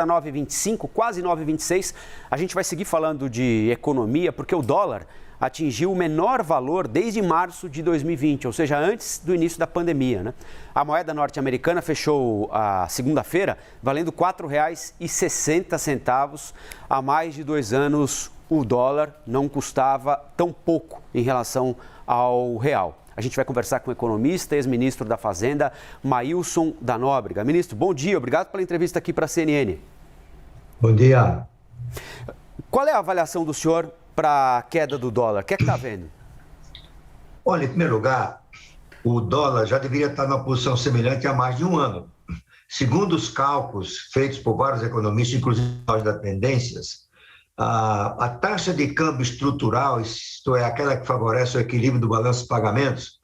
9,25, quase 9,26. A gente vai seguir falando de economia porque o dólar atingiu o menor valor desde março de 2020, ou seja, antes do início da pandemia, né? A moeda norte-americana fechou a segunda-feira valendo R$ 4,60. Há mais de 2 anos, o dólar não custava tão pouco em relação ao real. A gente vai conversar com o economista, ex-ministro da Fazenda, Maílson da Nóbrega. Ministro, bom dia, obrigado pela entrevista aqui para a CNN. Bom dia. Qual é a avaliação do senhor para a queda do dólar? O que é que está vendo? Olha, em primeiro lugar, o dólar já deveria estar numa posição semelhante há mais de um ano. Segundo os cálculos feitos por vários economistas, inclusive nós da Tendências, a taxa de câmbio estrutural, isto é, aquela que favorece o equilíbrio do balanço de pagamentos,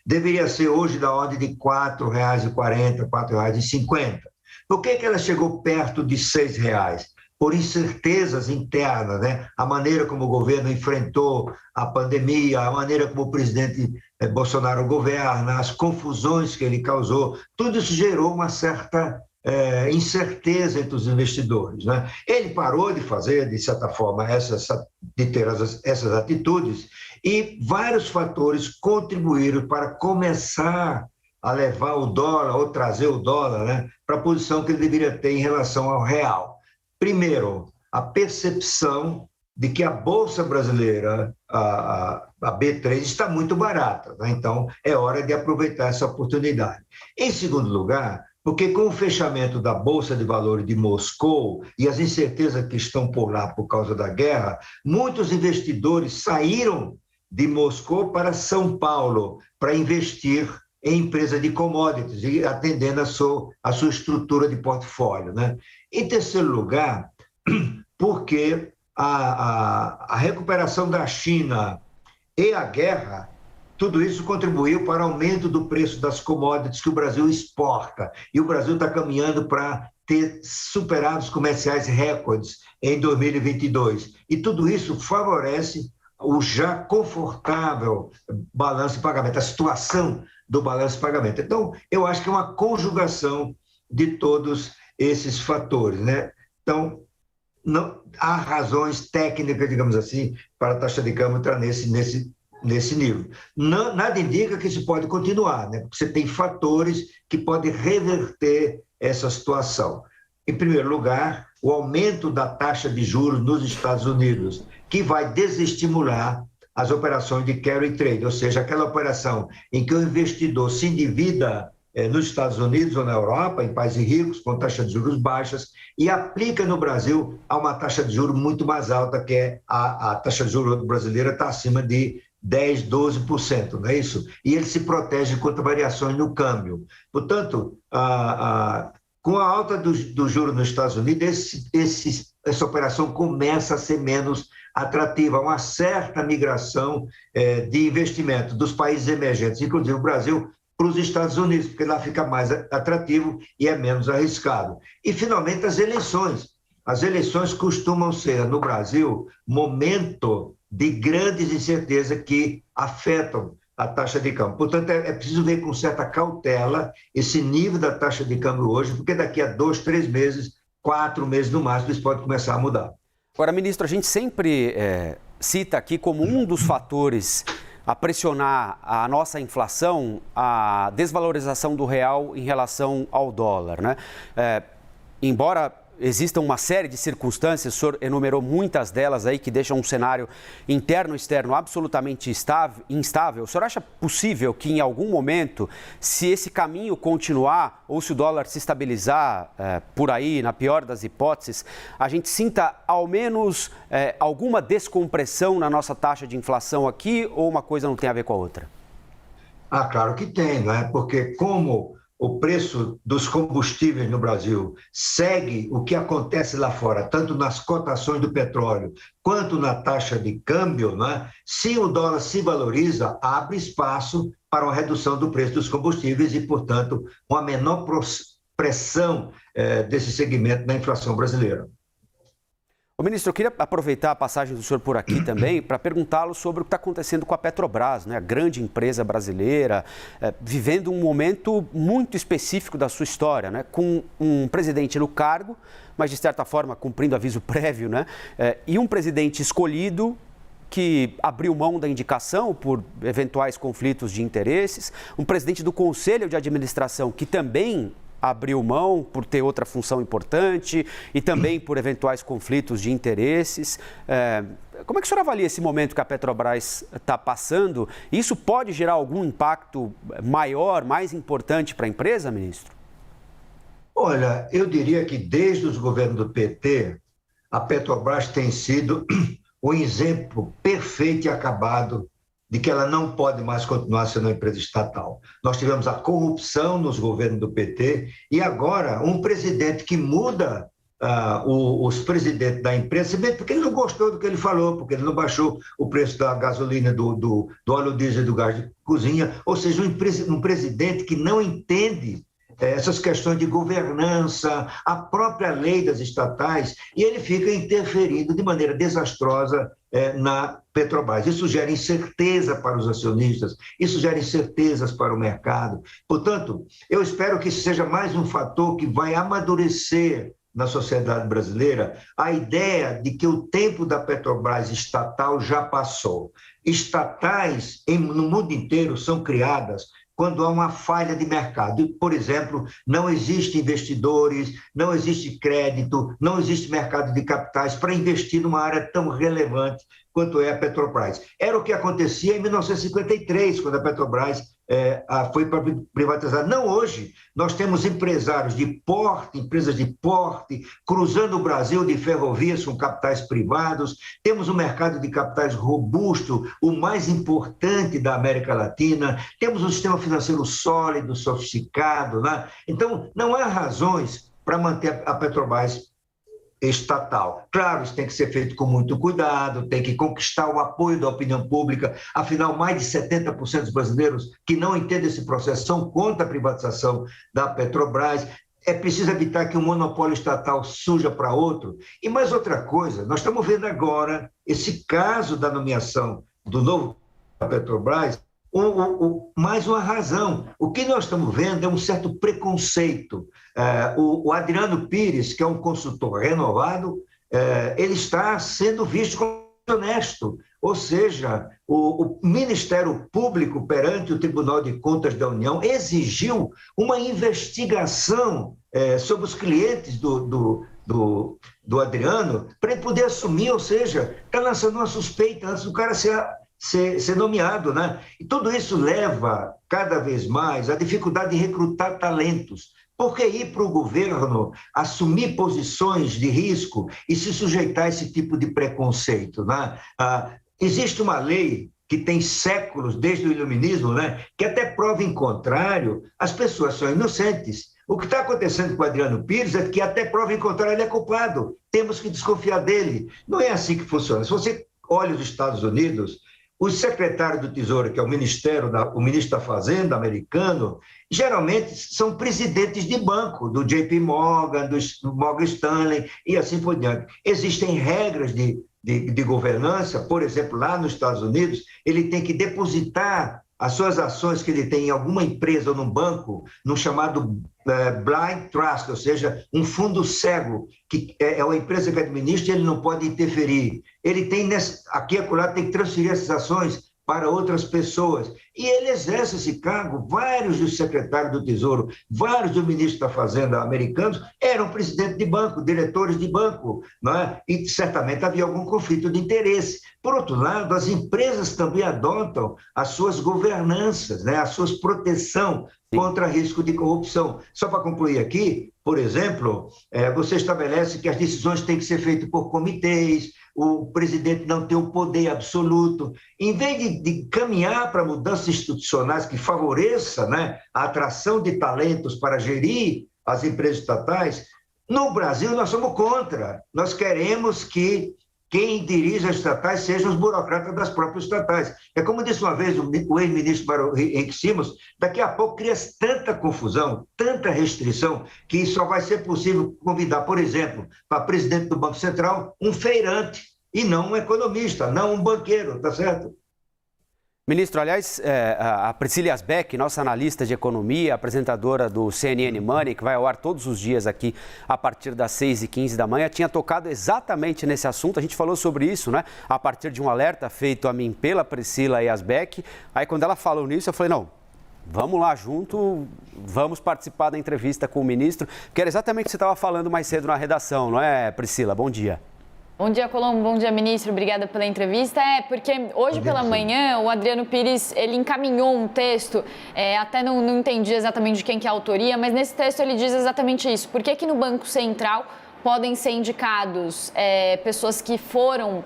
deveria ser hoje da ordem de R$ 4,40, R$ 4,50. Por que ela chegou perto de R$ 6? Por incertezas internas, né? A maneira como o governo enfrentou a pandemia, a maneira como o presidente Bolsonaro governa, as confusões que ele causou, tudo isso gerou uma certa incerteza entre os investidores, né? Ele parou de fazer, de certa forma, de ter essas atitudes, e vários fatores contribuíram para começar a levar o dólar, ou trazer o dólar, né, para a posição que ele deveria ter em relação ao real. Primeiro, a percepção de que a Bolsa Brasileira, a B3, está muito barata, né? Então é hora de aproveitar essa oportunidade. Em segundo lugar, porque com o fechamento da Bolsa de Valores de Moscou e as incertezas que estão por lá por causa da guerra, muitos investidores saíram de Moscou para São Paulo para investir em empresas de commodities, e atendendo a sua estrutura de portfólio, né? Em terceiro lugar, porque a recuperação da China e a guerra, tudo isso contribuiu para o aumento do preço das commodities que o Brasil exporta. E o Brasil está caminhando para ter superados comerciais recordes em 2022. E tudo isso favorece o já confortável balanço de pagamento, a situação do balanço de pagamento. Então, eu acho que é uma conjugação de todos esses fatores, né? Então, não há razões técnicas, digamos assim, para a taxa de câmbio estar nesse nível. Não, nada indica que isso pode continuar, né? Porque você tem fatores que podem reverter essa situação. Em primeiro lugar, o aumento da taxa de juros nos Estados Unidos, que vai desestimular as operações de carry trade, ou seja, aquela operação em que o investidor se endivida nos Estados Unidos ou na Europa, em países ricos, com taxa de juros baixas, e aplica no Brasil a uma taxa de juros muito mais alta, que é a taxa de juros brasileira está acima de 10%, 12%, não é isso? E ele se protege contra variações no câmbio. Portanto, com a alta do juro nos Estados Unidos, essa operação começa a ser menos atrativa, uma certa migração de investimento dos países emergentes, inclusive o Brasil, para os Estados Unidos, porque lá fica mais atrativo e é menos arriscado. E, finalmente, as eleições. As eleições costumam ser, no Brasil, momento de grandes incertezas que afetam a taxa de câmbio. Portanto, é preciso ver com certa cautela esse nível da taxa de câmbio hoje, porque daqui a 2, 3 meses, 4 meses no máximo, isso pode começar a mudar. Agora, ministro, a gente sempre cita aqui como um dos fatores a pressionar a nossa inflação, a desvalorização do real em relação ao dólar, né? Embora existam uma série de circunstâncias, o senhor enumerou muitas delas aí que deixam um cenário interno e externo absolutamente instável. O senhor acha possível que em algum momento, se esse caminho continuar ou se o dólar se estabilizar por aí, na pior das hipóteses, a gente sinta ao menos alguma descompressão na nossa taxa de inflação aqui, ou uma coisa não tem a ver com a outra? Claro que tem, não é? Porque como o preço dos combustíveis no Brasil segue o que acontece lá fora, tanto nas cotações do petróleo quanto na taxa de câmbio, né? Se o dólar se valoriza, abre espaço para uma redução do preço dos combustíveis e, portanto, uma menor pressão desse segmento na inflação brasileira. Ô, ministro, eu queria aproveitar a passagem do senhor por aqui também para perguntá-lo sobre o que está acontecendo com a Petrobras, né? A grande empresa brasileira, vivendo um momento muito específico da sua história, né? Com um presidente no cargo, mas de certa forma cumprindo aviso prévio, né? E um presidente escolhido que abriu mão da indicação por eventuais conflitos de interesses, um presidente do Conselho de Administração que também abriu mão por ter outra função importante e também por eventuais conflitos de interesses. Como é que o senhor avalia esse momento que a Petrobras está passando? Isso pode gerar algum impacto maior, mais importante para a empresa, ministro? Olha, eu diria que desde os governos do PT, a Petrobras tem sido um exemplo perfeito e acabado de que ela não pode mais continuar sendo uma empresa estatal. Nós tivemos a corrupção nos governos do PT e agora um presidente que muda os presidentes da empresa, se bem porque ele não gostou do que ele falou, porque ele não baixou o preço da gasolina, do óleo diesel e do gás de cozinha, ou seja, um presidente que não entende essas questões de governança, a própria lei das estatais, e ele fica interferindo de maneira desastrosa na Petrobras. Isso gera incerteza para os acionistas, isso gera incertezas para o mercado. Portanto, eu espero que isso seja mais um fator que vai amadurecer na sociedade brasileira a ideia de que o tempo da Petrobras estatal já passou. Estatais no mundo inteiro são criadas quando há uma falha de mercado. Por exemplo, não existem investidores, não existe crédito, não existe mercado de capitais para investir numa área tão relevante quanto é a Petrobras. Era o que acontecia em 1953, quando a Petrobras foi privatizada. Não hoje. Nós temos empresários de porte, empresas de porte, cruzando o Brasil de ferrovias com capitais privados. Temos um mercado de capitais robusto, o mais importante da América Latina. Temos um sistema financeiro sólido, sofisticado, né? Então, não há razões para manter a Petrobras estatal. Claro, isso tem que ser feito com muito cuidado, tem que conquistar o apoio da opinião pública, afinal, mais de 70% dos brasileiros que não entendem esse processo são contra a privatização da Petrobras. É preciso evitar que um monopólio estatal surja para outro. E mais outra coisa, nós estamos vendo agora esse caso da nomeação do novo da Petrobras, mais uma razão. O que nós estamos vendo é um certo preconceito. O Adriano Pires, que é um consultor renovado, ele está sendo visto como honesto. Ou seja, o Ministério Público, perante o Tribunal de Contas da União, exigiu uma investigação sobre os clientes do Adriano para ele poder assumir, ou seja, está lançando uma suspeita antes do cara ser nomeado, né? E tudo isso leva cada vez mais à dificuldade de recrutar talentos. Por que ir para o governo assumir posições de risco e se sujeitar a esse tipo de preconceito, né? Existe uma lei que tem séculos, desde o iluminismo, né? Que até prova em contrário, as pessoas são inocentes. O que está acontecendo com o Adriano Pires é que até prova em contrário ele é culpado. Temos que desconfiar dele. Não é assim que funciona. Se você olha os Estados Unidos, o secretário do Tesouro, que é o ministro da Fazenda americano, geralmente são presidentes de banco, do JP Morgan, do Morgan Stanley e assim por diante. Existem regras de governança, por exemplo, lá nos Estados Unidos, ele tem que depositar as suas ações que ele tem em alguma empresa ou num banco, no chamado blind trust, ou seja, um fundo cego, que é uma empresa que administra e ele não pode interferir. Ele tem, aqui e acolá, tem que transferir essas ações para outras pessoas. E ele exerce esse cargo. Vários dos secretários do Tesouro, vários dos ministros da Fazenda americanos eram presidentes de banco, diretores de banco, não é? E certamente havia algum conflito de interesse. Por outro lado, as empresas também adotam as suas governanças, né? A sua proteção contra risco de corrupção. Só para concluir aqui, por exemplo, você estabelece que as decisões têm que ser feitas por comitês, o presidente não tem o poder absoluto. Em vez de caminhar para mudanças institucionais que favoreçam, né, a atração de talentos para gerir as empresas estatais, no Brasil nós somos contra. Nós queremos que quem dirige as estatais sejam os burocratas das próprias estatais. É como disse uma vez o ex-ministro Henrique Simons, daqui a pouco cria tanta confusão, tanta restrição, que só vai ser possível convidar, por exemplo, para presidente do Banco Central, um feirante, e não um economista, não um banqueiro, tá certo? Ministro, aliás, a Priscila Asbeck, nossa analista de economia, apresentadora do CNN Money, que vai ao ar todos os dias aqui a partir das 6h15 da manhã, tinha tocado exatamente nesse assunto. A gente falou sobre isso, né? A partir de um alerta feito a mim pela Priscila Asbeck. Aí, quando ela falou nisso, eu falei, não, vamos lá junto, vamos participar da entrevista com o ministro, que era exatamente o que você estava falando mais cedo na redação, não é, Priscila? Bom dia. Bom dia, Colombo. Bom dia, ministro. Obrigada pela entrevista. Porque hoje pela manhã o Adriano Pires, ele encaminhou um texto, até não entendi exatamente de quem que é a autoria, mas nesse texto ele diz exatamente isso. Por que no Banco Central podem ser indicados pessoas que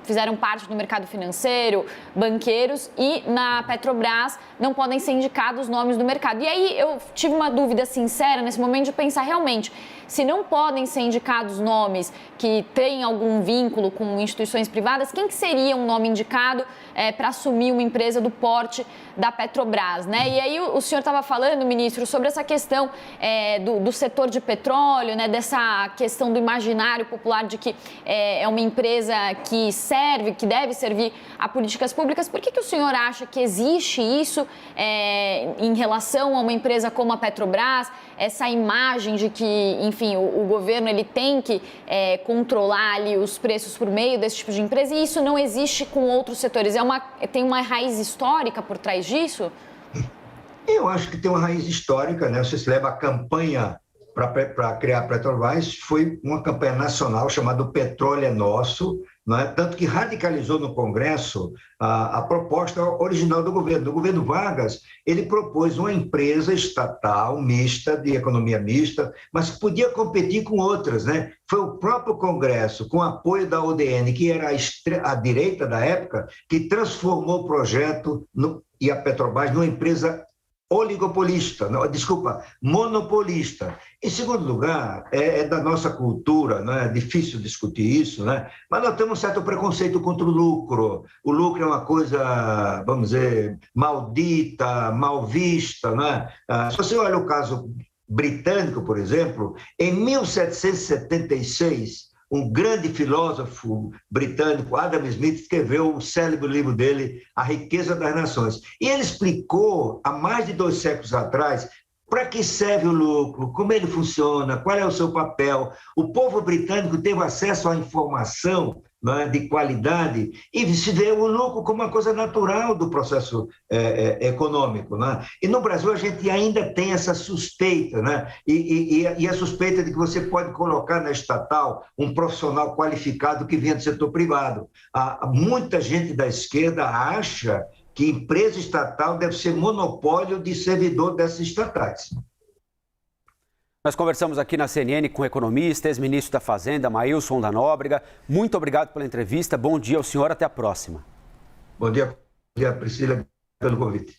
fizeram parte do mercado financeiro, banqueiros, e na Petrobras não podem ser indicados nomes do mercado? E aí eu tive uma dúvida sincera nesse momento de pensar realmente, se não podem ser indicados nomes que têm algum vínculo com instituições privadas, quem que seria um nome indicado para assumir uma empresa do porte da Petrobras, né? E aí o senhor estava falando, ministro, sobre essa questão do setor de petróleo, né? Dessa questão do imaginário popular de que é uma empresa que deve servir a políticas públicas. Por que o senhor acha que existe isso em relação a uma empresa como a Petrobras, essa imagem de que, enfim, o governo ele tem que controlar ali os preços por meio desse tipo de empresa, e isso não existe com outros setores? Tem uma raiz histórica por trás disso? Eu acho que tem uma raiz histórica, né? Você se lembra a campanha para criar a Petrobras, foi uma campanha nacional chamada O Petróleo é Nosso, não é? Tanto que radicalizou no Congresso a proposta original do governo. Do governo Vargas, ele propôs uma empresa estatal mista, de economia mista, mas que podia competir com outras, né? Foi o próprio Congresso, com apoio da UDN, que era a direita da época, que transformou o projeto e a Petrobras numa empresa monopolista. Em segundo lugar, é da nossa cultura, não é difícil discutir isso, né? Mas nós temos um certo preconceito contra o lucro. O lucro é uma coisa, vamos dizer, maldita, mal vista, né? Se você olha o caso britânico, por exemplo, em 1776, um grande filósofo britânico, Adam Smith, escreveu o célebre livro dele, A Riqueza das Nações. E ele explicou, há mais de 2 séculos atrás, para que serve o lucro, como ele funciona, qual é o seu papel. O povo britânico teve acesso à informação, né, de qualidade, e se vê o lucro como uma coisa natural do processo econômico, né? E no Brasil a gente ainda tem essa suspeita, né? E a suspeita de que você pode colocar na estatal um profissional qualificado que venha do setor privado. Muita gente da esquerda acha que empresa estatal deve ser monopólio de servidor dessas estatais. Nós conversamos aqui na CNN com o economista, ex-ministro da Fazenda, Maílson da Nóbrega. Muito obrigado pela entrevista. Bom dia ao senhor, até a próxima. Bom dia, Priscila, pelo convite.